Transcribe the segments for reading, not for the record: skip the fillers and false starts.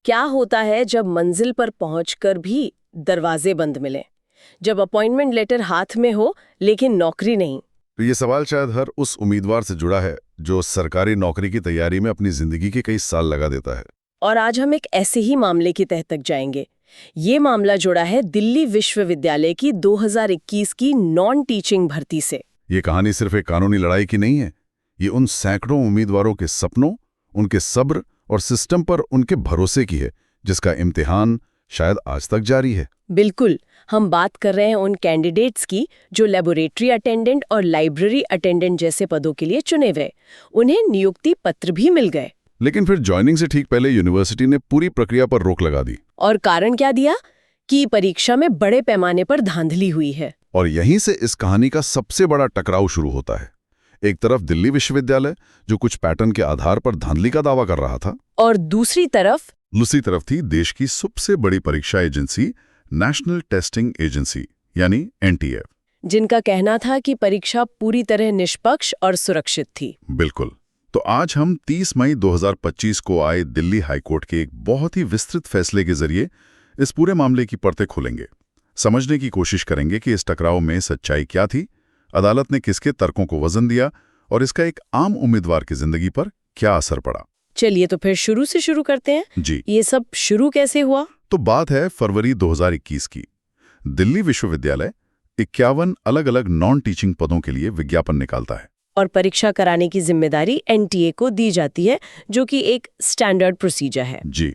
क्या होता है जब मंजिल पर पहुंचकर भी दरवाजे बंद मिले, जब अपॉइंटमेंट लेटर हाथ में हो लेकिन नौकरी नहीं? तो ये सवाल शायद हर उस उम्मीदवार से जुड़ा है जो सरकारी नौकरी की तैयारी में अपनी जिंदगी के कई साल लगा देता है। और आज हम एक ऐसे ही मामले की तह तक जाएंगे। ये मामला जुड़ा है दिल्ली विश्वविद्यालय की 2021 की नॉन टीचिंग भर्ती से। ये कहानी सिर्फ एक कानूनी लड़ाई की नहीं है, ये उन सैकड़ों उम्मीदवारों के सपनों, उनके सब्र और सिस्टम पर उनके भरोसे की है, जिसका इम्तिहान शायद आज तक जारी है। बिल्कुल, हम बात कर रहे हैं उन कैंडिडेट्स की जो लेबोरेटरी अटेंडेंट और लाइब्रेरी अटेंडेंट जैसे पदों के लिए चुने गए। उन्हें नियुक्ति पत्र भी मिल गए, लेकिन फिर ज्वाइनिंग से ठीक पहले यूनिवर्सिटी ने पूरी प्रक्रिया पर रोक लगा दी। और कारण क्या दिया? कि परीक्षा में बड़े पैमाने पर धांधली हुई है। और यहीं से इस कहानी का सबसे बड़ा टकराव शुरू होता है। एक तरफ दिल्ली विश्वविद्यालय जो कुछ पैटर्न के आधार पर धांधली का दावा कर रहा था, और दूसरी तरफ थी देश की सबसे बड़ी परीक्षा एजेंसी नेशनल टेस्टिंग एजेंसी यानी एनटीए, जिनका कहना था कि परीक्षा पूरी तरह निष्पक्ष और सुरक्षित थी। बिल्कुल। तो आज हम 30 मई 2025 को आए दिल्ली हाईकोर्ट के एक बहुत ही विस्तृत फैसले के जरिए इस पूरे मामले की परतें खोलेंगे, समझने की कोशिश करेंगे कि इस टकराव में सच्चाई क्या थी, अदालत ने किसके तर्कों को वजन दिया और इसका एक आम उम्मीदवार की जिंदगी पर क्या असर पड़ा। चलिए तो फिर शुरू से शुरू करते हैं। जी, ये सब शुरू कैसे हुआ? तो बात है फरवरी 2021 की। दिल्ली विश्वविद्यालय 51 अलग अलग नॉन टीचिंग पदों के लिए विज्ञापन निकालता है और परीक्षा कराने की जिम्मेदारी एनटीए को दी जाती है, जो कि एक स्टैंडर्ड प्रोसीजर है। जी,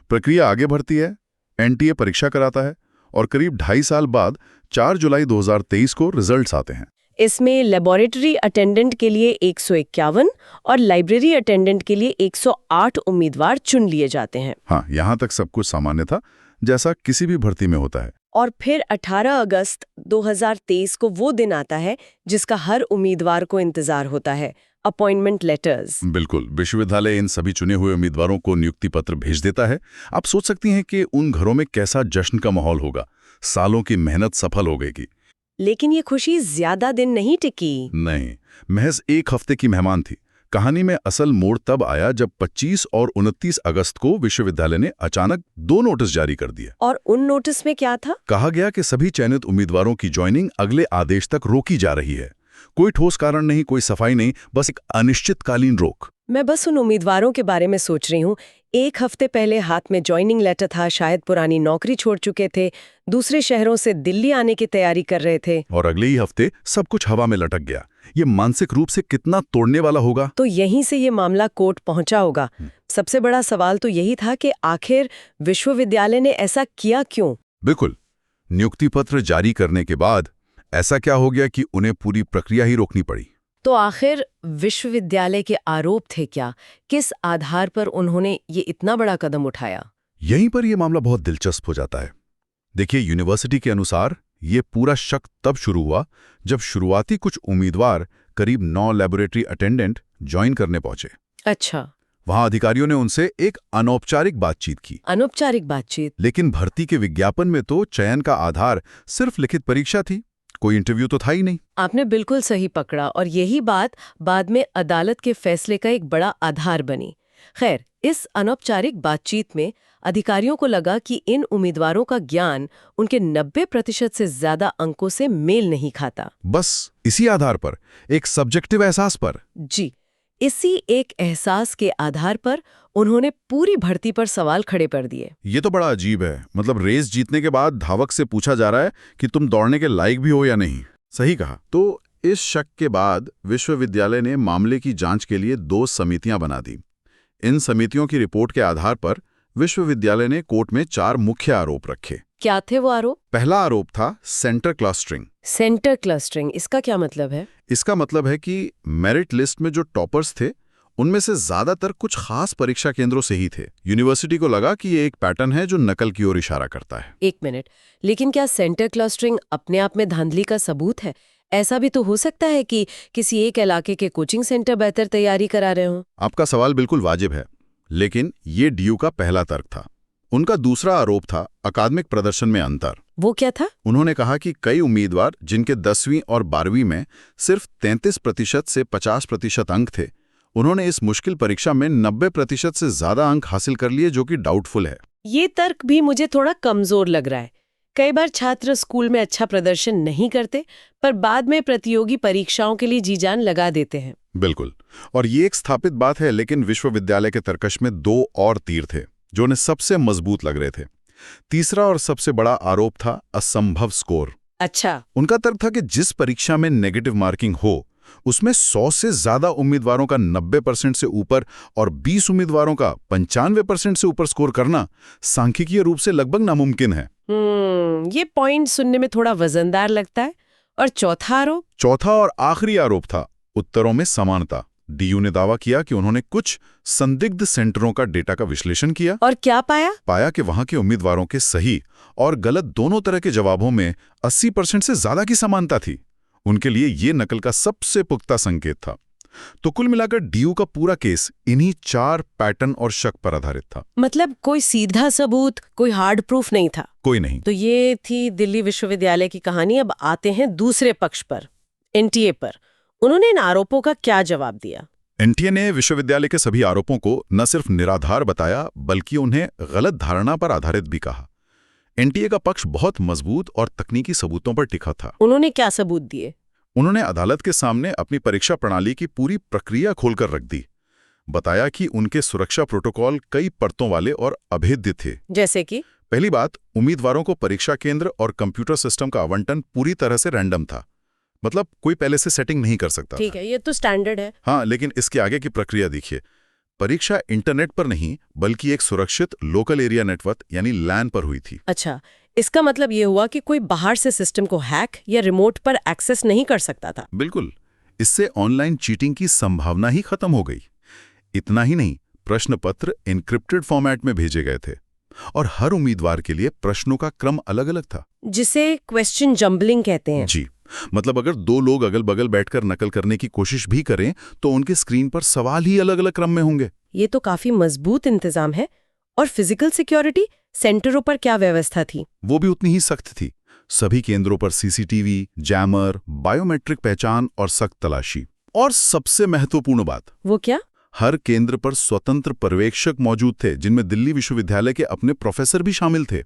प्रक्रिया आगे बढ़ती है। एनटीए परीक्षा कराता है और करीब 2.5 साल बाद 4 जुलाई 2023 को रिजल्ट्स आते हैं। इसमें लेबोरेटरी अटेंडेंट के लिए 151 और लाइब्रेरी अटेंडेंट के लिए 108 उम्मीदवार चुन लिए जाते हैं। हाँ, यहाँ तक सब कुछ सामान्य था, जैसा किसी भी भर्ती में होता है। और फिर 18 अगस्त 2023 को वो दिन आता है जिसका हर उम्मीदवार को इंतजार होता है, अपॉइंटमेंट लेटर्स। बिल्कुल, विश्वविद्यालय इन सभी चुने हुए उम्मीदवारों को नियुक्ति पत्र भेज देता है। आप सोच सकती हैं कि उन घरों में कैसा जश्न का माहौल होगा, सालों की मेहनत सफल हो गई। लेकिन ये खुशी ज्यादा दिन नहीं टिकी। नहीं, महज एक हफ्ते की मेहमान थी। कहानी में असल मोड़ तब आया जब 25 और 29 अगस्त को विश्वविद्यालय ने अचानक 2 नोटिस जारी कर दिए। और उन नोटिस में क्या था? कहा गया कि सभी चयनित उम्मीदवारों की ज्वाइनिंग अगले आदेश तक रोकी जा रही है। कोई ठोस कारण नहीं, कोई सफाई नहीं, बस एक अनिश्चितकालीन रोक। मैं बस उन उम्मीदवारों के बारे में सोच रही हूँ। एक हफ्ते पहले हाथ में ज्वाइनिंग लेटर था, शायद पुरानी नौकरी छोड़ चुके थे, दूसरे शहरों से दिल्ली आने की तैयारी कर रहे थे, और अगले ही हफ्ते सब कुछ हवा में लटक गया। ये मानसिक रूप से कितना तोड़ने वाला होगा। तो यहीं से ये मामला कोर्ट पहुंचा होगा। सबसे बड़ा सवाल तो यही था कि आखिर विश्वविद्यालय ने ऐसा किया क्यों? बिल्कुल, नियुक्ति पत्र जारी करने के बाद ऐसा क्या हो गया कि उन्हें पूरी प्रक्रिया ही रोकनी पड़ी। तो आखिर विश्वविद्यालय के आरोप थे क्या? किस आधार पर उन्होंने ये इतना बड़ा कदम उठाया? यहीं पर यह मामला बहुत दिलचस्प हो जाता है। देखिए, यूनिवर्सिटी के अनुसार ये पूरा शक तब शुरू हुआ जब शुरुआती कुछ उम्मीदवार करीब 9 लेबोरेटरी अटेंडेंट ज्वाइन करने पहुंचे। अच्छा, वहां अधिकारियों ने उनसे एक अनौपचारिक बातचीत की। अनौपचारिक बातचीत? लेकिन भर्ती के विज्ञापन में तो चयन का आधार सिर्फ लिखित परीक्षा थी, कोई इंटरव्यू तो था ही नहीं। आपने बिल्कुल सही पकड़ा, और यही बात बाद में अदालत के फैसले का एक बड़ा आधार बनी। खैर, इस अनौपचारिक बातचीत में अधिकारियों को लगा कि इन उम्मीदवारों का ज्ञान उनके 90% से ज्यादा अंकों से मेल नहीं खाता। बस इसी आधार पर, एक सब्जेक्टिव एहसास पर। जी, इसी एक एहसास के आधार पर उन्होंने पूरी भर्ती पर सवाल खड़े कर दिए। ये तो बड़ा अजीब है। मतलब रेस जीतने के बाद धावक से पूछा जा रहा है कि तुम दौड़ने के लायक भी हो या नहीं। सही कहा। तो इस शक के बाद विश्वविद्यालय ने मामले की जांच के लिए 2 समितियां बना दी। इन समितियों की रिपोर्ट के आधार पर विश्वविद्यालय ने कोर्ट में 4 मुख्य आरोप रखे। क्या थे वो आरोप? पहला आरोप था सेंटर क्लस्टरिंग। सेंटर क्लस्टरिंग, इसका क्या मतलब है? इसका मतलब है कि मेरिट लिस्ट में जो टॉपर्स थे उनमें से ज्यादातर कुछ खास परीक्षा केंद्रों से ही थे। यूनिवर्सिटी को लगा कि ये एक पैटर्न है जो नकल की ओर इशारा करता है। एक मिनट, लेकिन क्या सेंटर क्लस्टरिंग अपने आप में धांधली का सबूत है? ऐसा भी तो हो सकता है कि किसी एक इलाके के कोचिंग सेंटर बेहतर तैयारी करा रहे हो। आपका सवाल बिल्कुल वाजिब है, लेकिन ये डीयू का पहला तर्क था। उनका दूसरा आरोप था अकादमिक प्रदर्शन में अंतर। वो क्या था? उन्होंने कहा कि कई उम्मीदवार जिनके 10वीं और 12वीं में सिर्फ 33% से 50% अंक थे, उन्होंने इस मुश्किल परीक्षा में 90% से ज्यादा अंक हासिल कर लिए, जो कि डाउटफुल है। ये तर्क भी मुझे थोड़ा कमजोर लग रहा है। कई बार छात्र स्कूल में अच्छा प्रदर्शन नहीं करते, पर बाद में प्रतियोगी परीक्षाओं के लिए जी जान लगा देते हैं। बिल्कुल, और ये एक स्थापित बात है, लेकिन विश्वविद्यालय के तर्कश में 2 और तीर थे जो उन्हें सबसे मजबूत लग रहे थे। तीसरा और सबसे बड़ा आरोप था असंभव स्कोर। अच्छा। उनका तर्क था कि जिस परीक्षा में नेगेटिव मार्किंग हो, उसमें 100 से ज्यादा उम्मीदवारों का 90% से ऊपर और 20 उम्मीदवारों का 95% से ऊपर स्कोर करना सांख्यिकीय रूप से लगभग नामुमकिन है। ये पॉइंट सुनने में थोड़ा वजनदार लगता है। और चौथा और आखिरी आरोप था उत्तरों में समानता। डीयू ने दावा किया कि उन्होंने कुछ संदिग्ध सेंटरों का डेटा का विश्लेषण किया और क्या पाया कि वहां के उम्मीदवारों के सही और गलत दोनों तरह के जवाबों में 80% से ज्यादा की समानता थी। उनके लिए ये नकल का सबसे पुख्ता संकेत था। तो कुल मिलाकर डीयू का पूरा केस इन्हीं 4 पैटर्न और शक पर आधारित था। मतलब कोई सीधा सबूत, कोई हार्ड प्रूफ नहीं था। कोई नहीं। तो ये थी दिल्ली विश्वविद्यालय की कहानी। अब आते हैं दूसरे पक्ष पर, एनटीए पर। उन्होंने इन आरोपों का क्या जवाब दिया? एनटीए ने विश्वविद्यालय के सभी आरोपों को न सिर्फ निराधार बताया, बल्कि उन्हें गलत धारणा पर आधारित भी कहा। एनटीए का पक्ष बहुत मजबूत और तकनीकी सबूतों पर टिका था। उन्होंने क्या सबूत दिए? उन्होंने अदालत के सामने अपनी परीक्षा प्रणाली की पूरी प्रक्रिया खोलकर रख दी। बताया कि उनके सुरक्षा प्रोटोकॉल कई परतों वाले और अभेद्य थे। जैसे कि? पहली बात, उम्मीदवारों को परीक्षा केंद्र और कंप्यूटर सिस्टम का आवंटन पूरी तरह से रैंडम था। मतलब कोई पहले से सेटिंग नहीं कर सकता। ठीक है, ये तो स्टैंडर्ड है। हाँ, लेकिन इसके आगे की प्रक्रिया देखिए। परीक्षा इंटरनेट पर नहीं, बल्कि एक सुरक्षित लोकल एरिया नेटवर्क यानी लैन पर हुई थी। अच्छा, इसका मतलब ये हुआ कि कोई बाहर से सिस्टम को हैक या रिमोट पर एक्सेस नहीं कर सकता था। बिल्कुल। इससे ऑनलाइन चीटिंग की संभावना ही खत्म हो गई। इतना ही नहीं, प्रश्न पत्र एन्क्रिप्टेड फॉर्मेट में भेजे गए थे और हर उम्मीदवार के लिए प्रश्नों का क्रम अलग-अलग था, जिसे क्वेश्चन जंबलिंग कहते हैं। जी, मतलब अगर 2 लोग अगल-बगल बैठकर नकल करने की कोशिश भी करें तो उनके स्क्रीन पर सवाल ही अलग-अलग क्रम में होंगे। ये तो काफी मजबूत इंतजाम है। और फिजिकल सिक्योरिटी, सेंटरों पर क्या व्यवस्था थी? वो भी उतनी ही सख्त थी। सभी केंद्रों पर सीसीटीवी, जैमर, बायोमेट्रिक पहचान और सख्त तलाशी। और सबसे महत्वपूर्ण बात, वो क्या? हर केंद्र पर स्वतंत्र पर्यवेक्षक मौजूद थे, जिनमें दिल्ली विश्वविद्यालय के अपने प्रोफेसर भी शामिल थे,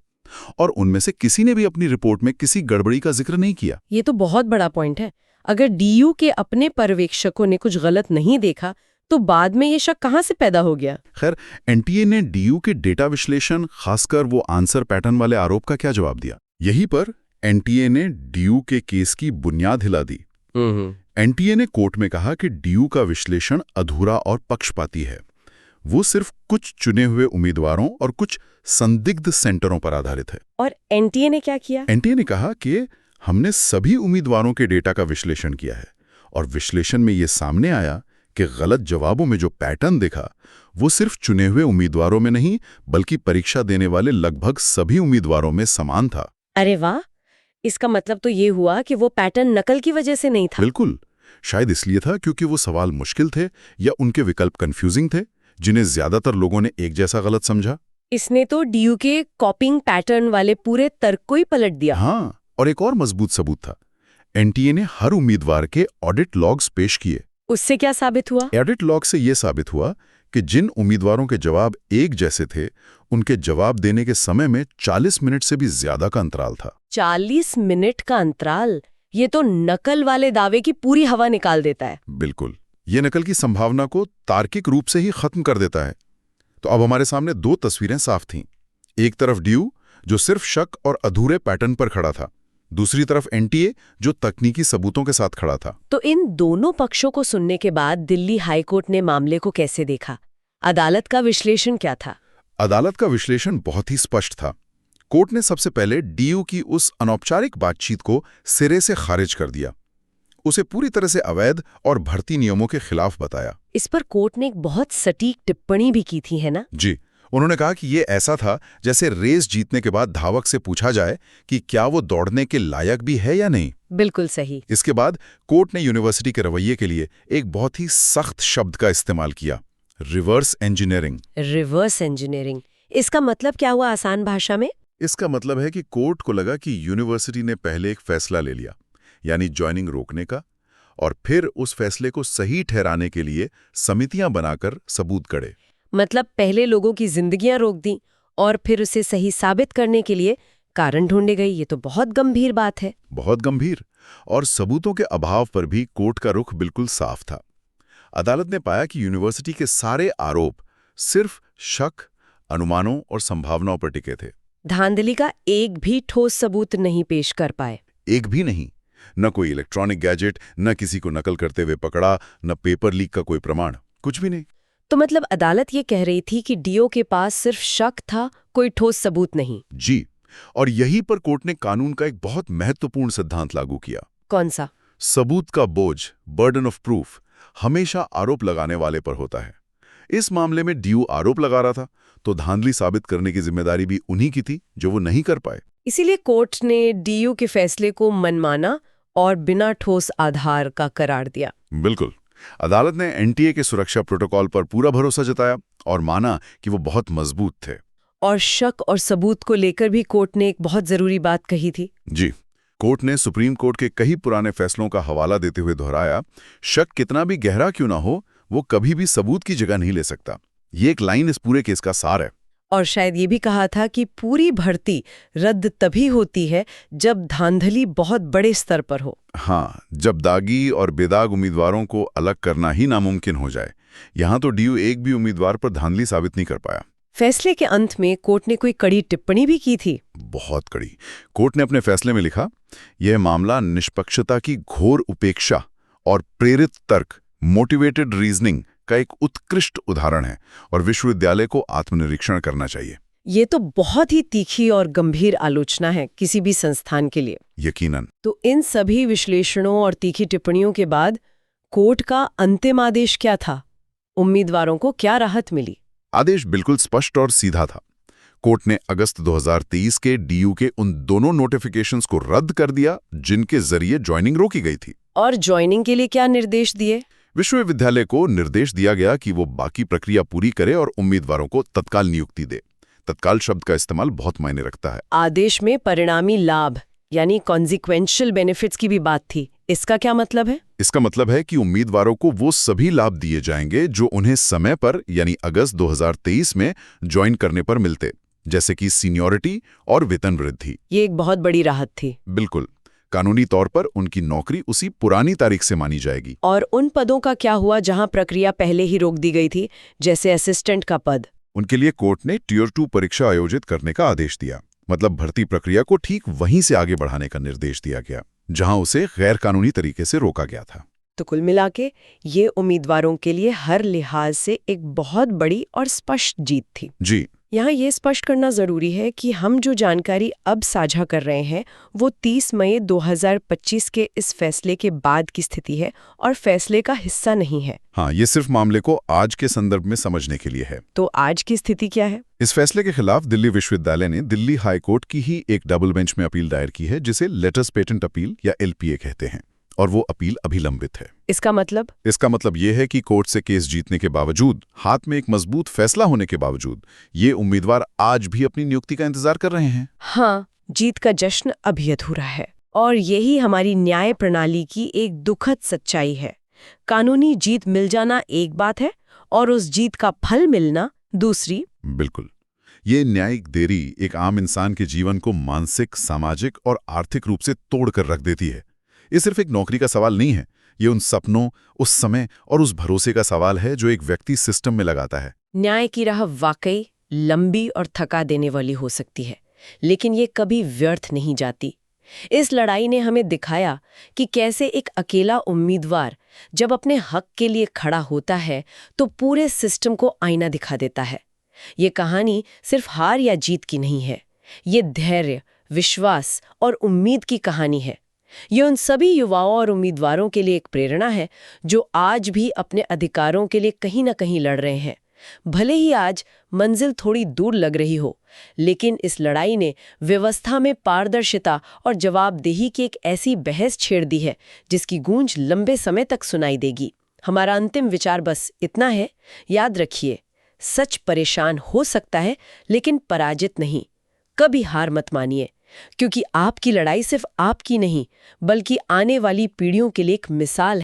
और उनमें से किसी ने भी अपनी रिपोर्ट में किसी गड़बड़ी का जिक्र नहीं किया। ये तो बहुत बड़ा पॉइंट है। अगर डीयू के अपने पर्यवेक्षकों ने कुछ गलत नहीं देखा, तो बाद में ये शक कहां से पैदा हो गया? खैर, एनटीए ने डीयू के डेटा विश्लेषण, खासकर वो आंसर पैटर्न वाले आरोप का क्या जवाब दिया? यहीं पर एनटीए ने डीयू के केस की बुनियाद हिला दी। एनटीए ने कोर्ट में कहा कि डीयू का विश्लेषण अधूरा और पक्षपाती है। वो सिर्फ कुछ चुने हुए उम्मीदवारों और कुछ संदिग्ध सेंटरों पर आधारित है। और एनटीए ने क्या किया? एनटीए ने कहा कि हमने सभी उम्मीदवारों के डेटा का विश्लेषण किया है और विश्लेषण में ये सामने आया कि गलत जवाबों में जो पैटर्न दिखा, वो सिर्फ चुने हुए उम्मीदवारों में नहीं, बल्कि परीक्षा देने वाले लगभग सभी उम्मीदवारों में समान था। अरे वाह! इसका मतलब तो ये हुआ कि वो पैटर्न नकल की वजह से नहीं था। बिल्कुल। शायद इसलिए था क्योंकि वो सवाल मुश्किल थे या उनके विकल्प कंफ्यूजिंग थे, जिन्हें ज्यादातर लोगों ने एक जैसा गलत समझा। इसने तो डीयू के कॉपिंग पैटर्न वाले पूरे तर्क को ही पलट दिया। हाँ, और एक और मजबूत सबूत था। एनटीए ने हर उम्मीदवार के ऑडिट लॉग्स पेश किए। उससे क्या साबित हुआ? ऑडिट लॉग से यह साबित हुआ कि जिन उम्मीदवारों के जवाब एक जैसे थे, उनके जवाब देने के समय में 40 मिनट से भी ज्यादा का अंतराल था। 40 मिनट का अंतराल? ये तो नकल वाले दावे की पूरी हवा निकाल देता है। बिल्कुल, ये नकल की संभावना को तार्किक रूप से ही खत्म कर देता है। तो अब हमारे सामने 2 तस्वीरें साफ थीं। एक तरफ डीयू, जो सिर्फ शक और अधूरे पैटर्न पर खड़ा था, दूसरी तरफ एनटीए, जो तकनीकी सबूतों के साथ खड़ा था। तो इन दोनों पक्षों को सुनने के बाद दिल्ली हाईकोर्ट ने मामले को कैसे देखा? अदालत का विश्लेषण क्या था? अदालत का विश्लेषण बहुत ही स्पष्ट था। कोर्ट ने सबसे पहले डीयू की उस अनौपचारिक बातचीत को सिरे से खारिज कर दिया। उसे पूरी तरह से अवैध और भर्ती नियमों के खिलाफ बताया। इस पर कोर्ट ने एक बहुत सटीक टिप्पणी भी की थी, है ना? जी, उन्होंने कहा कि ये ऐसा था जैसे रेस जीतने के बाद धावक से पूछा जाए कि क्या वो दौड़ने के लायक भी है या नहीं। बिल्कुल सही। इसके बाद कोर्ट ने यूनिवर्सिटी के रवैये के लिए एक बहुत ही सख्त शब्द का इस्तेमाल किया, रिवर्स इंजीनियरिंग। रिवर्स इंजीनियरिंग, इसका मतलब क्या हुआ आसान भाषा में? इसका मतलब है कि कोर्ट को लगा कि यूनिवर्सिटी ने पहले एक फैसला ले लिया, यानी ज्वाइनिंग रोकने का, और फिर उस फैसले को सही ठहराने के लिए समितियां बनाकर सबूत गढ़े। मतलब पहले लोगों की जिंदगियां रोक दी और फिर उसे सही साबित करने के लिए कारण ढूंढे गई। ये तो बहुत गंभीर बात है। बहुत गंभीर। और सबूतों के अभाव पर भी कोर्ट का रुख बिल्कुल साफ था। अदालत ने पाया कि यूनिवर्सिटी के सारे आरोप सिर्फ शक, अनुमानों और संभावनाओं पर टिके थे। धांधली का एक भी ठोस सबूत नहीं पेश कर पाए। एक भी नहीं। न कोई इलेक्ट्रॉनिक गैजेट, न किसी को नकल करते हुए पकड़ा, न पेपर लीक का कोई प्रमाण, कुछ भी नहीं। तो मतलब अदालत ये कह रही थी कि डीओ के पास सिर्फ शक था, कोई ठोस सबूत नहीं। जी। और यहीं पर कोर्ट ने कानून का एक बहुत महत्वपूर्ण सिद्धांत लागू किया। कौन सा? सबूत का बोझ, बर्डन ऑफ प्रूफ, हमेशा आरोप लगाने वाले पर होता है। इस मामले में डीयू आरोप लगा रहा था, तो धांधली साबित करने की जिम्मेदारी भी उन्हीं की थी जो वो नहीं कर पाए। इसीलिए कोर्ट ने डीयू के फैसले को मनमाना और बिना ठोस आधार का करार दिया। बिल्कुल। अदालत ने एनटीए के सुरक्षा प्रोटोकॉल पर पूरा भरोसा जताया और माना कि वो बहुत मजबूत थे। और शक और सबूत को लेकर भी कोर्ट ने एक बहुत जरूरी बात कही थी। जी। कोर्ट ने सुप्रीम कोर्ट के कई पुराने फैसलों का हवाला देते हुए दोहराया, शक कितना भी गहरा क्यों ना हो, वो कभी भी सबूत की जगह नहीं ले सकता। ये एक लाइन इस पूरे केस का सार है। और शायद ये भी कहा था कि पूरी भर्ती रद्द तभी होती है जब धांधली बहुत बड़े स्तर पर हो। हाँ, जब दागी और बेदाग उम्मीदवारों को अलग करना ही नामुमकिन हो जाए। यहाँ तो डीयू एक भी उम्मीदवार पर धांधली साबित नहीं कर पाया। फैसले के अंत में कोर्ट ने कोई कड़ी टिप्पणी भी की थी। बहुत कड़ी। कोर्ट ने अपने फैसले में लिखा, यह मामला निष्पक्षता की घोर उपेक्षा और प्रेरित तर्क, मोटिवेटेड रीजनिंग का एक उत्कृष्ट उदाहरण है और विश्वविद्यालय को आत्मनिरीक्षण करना चाहिए। ये तो बहुत ही तीखी और गंभीर आलोचना है किसी भी संस्थान के लिए। यकीनन। तो इन सभी विश्लेषणों और तीखी टिप्पणियों के बाद कोर्ट का अंतिम आदेश क्या था? उम्मीदवारों को क्या राहत मिली? आदेश बिल्कुल स्पष्ट और सीधा था। कोर्ट ने अगस्त 2023 के डीयू के उन दोनों नोटिफिकेशंस को रद्द कर दिया जिनके जरिए ज्वाइनिंग रोकी गई थी। और ज्वाइनिंग के लिए क्या निर्देश दिए? विश्वविद्यालय को निर्देश दिया गया कि वो बाकी प्रक्रिया पूरी करे और उम्मीदवारों को तत्काल नियुक्ति दे। तत्काल शब्द का इस्तेमाल बहुत मायने रखता है। आदेश में परिणामी लाभ यानी कॉन्सिक्वेंशियल बेनिफिट्स की भी बात थी। इसका क्या मतलब है? इसका मतलब है कि उम्मीदवारों को वो सभी लाभ दिए जाएंगे जो उन्हें समय पर यानी अगस्त 2023 में ज्वाइन करने पर मिलते, जैसे कि सीनियरिटी और वेतन वृद्धि। ये एक बहुत बड़ी राहत थी। बिल्कुल। कानूनी तौर पर उनकी नौकरी उसी पुरानी तारीख से मानी जाएगी। और उन पदों का क्या हुआ जहां प्रक्रिया पहले ही रोक दी गई थी, जैसे असिस्टेंट का पद? उनके लिए कोर्ट ने टियर 2 परीक्षा आयोजित करने का आदेश दिया। मतलब भर्ती प्रक्रिया को ठीक वहीं से आगे बढ़ाने का निर्देश दिया गया जहां उसे गैर कानूनी तरीके से रोका गया था। तो कुल मिला के ये उम्मीदवारों के लिए हर लिहाज से एक बहुत बड़ी और स्पष्ट जीत थी। जी। यहाँ ये स्पष्ट करना जरूरी है कि हम जो जानकारी अब साझा कर रहे हैं वो 30 मई 2025 के इस फैसले के बाद की स्थिति है और फैसले का हिस्सा नहीं है। हाँ, ये सिर्फ मामले को आज के संदर्भ में समझने के लिए है। तो आज की स्थिति क्या है? इस फैसले के खिलाफ दिल्ली विश्वविद्यालय ने दिल्ली हाई कोर्ट की ही एक डबल बेंच में अपील दायर की है, जिसे लेटर्स पेटेंट अपील या एलपीए कहते हैं, और वो अपील अभी लंबित है। इसका मतलब ये है कि कोर्ट से केस जीतने के बावजूद, हाथ में एक मजबूत फैसला होने के बावजूद, ये उम्मीदवार आज भी अपनी नियुक्ति का इंतजार कर रहे हैं। हाँ, जीत का जश्न अभी अधूरा है और यही हमारी न्याय प्रणाली की एक दुखद सच्चाई है। कानूनी जीत मिल जाना एक बात है और उस जीत का फल मिलना दूसरी। बिल्कुल। ये न्यायिक देरी एक आम इंसान के जीवन को मानसिक, सामाजिक और आर्थिक रूप से तोड़ कर रख देती है। ये सिर्फ एक नौकरी का सवाल नहीं है, ये उन सपनों, उस समय और उस भरोसे का सवाल है जो एक व्यक्ति सिस्टम में लगाता है। न्याय की राह वाकई लंबी और थका देने वाली हो सकती है, लेकिन ये कभी व्यर्थ नहीं जाती। इस लड़ाई ने हमें दिखाया कि कैसे एक अकेला उम्मीदवार जब अपने हक के लिए खड़ा होता है तो पूरे सिस्टम को आईना दिखा देता है। ये कहानी सिर्फ हार या जीत की नहीं है, ये धैर्य, विश्वास और उम्मीद की कहानी है। ये उन सभी युवाओं और उम्मीदवारों के लिए एक प्रेरणा है जो आज भी अपने अधिकारों के लिए कहीं ना कहीं लड़ रहे हैं। भले ही आज मंजिल थोड़ी दूर लग रही हो, लेकिन इस लड़ाई ने व्यवस्था में पारदर्शिता और जवाबदेही की एक ऐसी बहस छेड़ दी है जिसकी गूंज लंबे समय तक सुनाई देगी। हमारा अंतिम विचार बस इतना है, याद रखिए, सच परेशान हो सकता है लेकिन पराजित नहीं। कभी हार मत मानिए, क्योंकि आपकी लड़ाई सिर्फ आपकी नहीं, बल्कि आने वाली पीढ़ियों के लिए एक मिसाल है।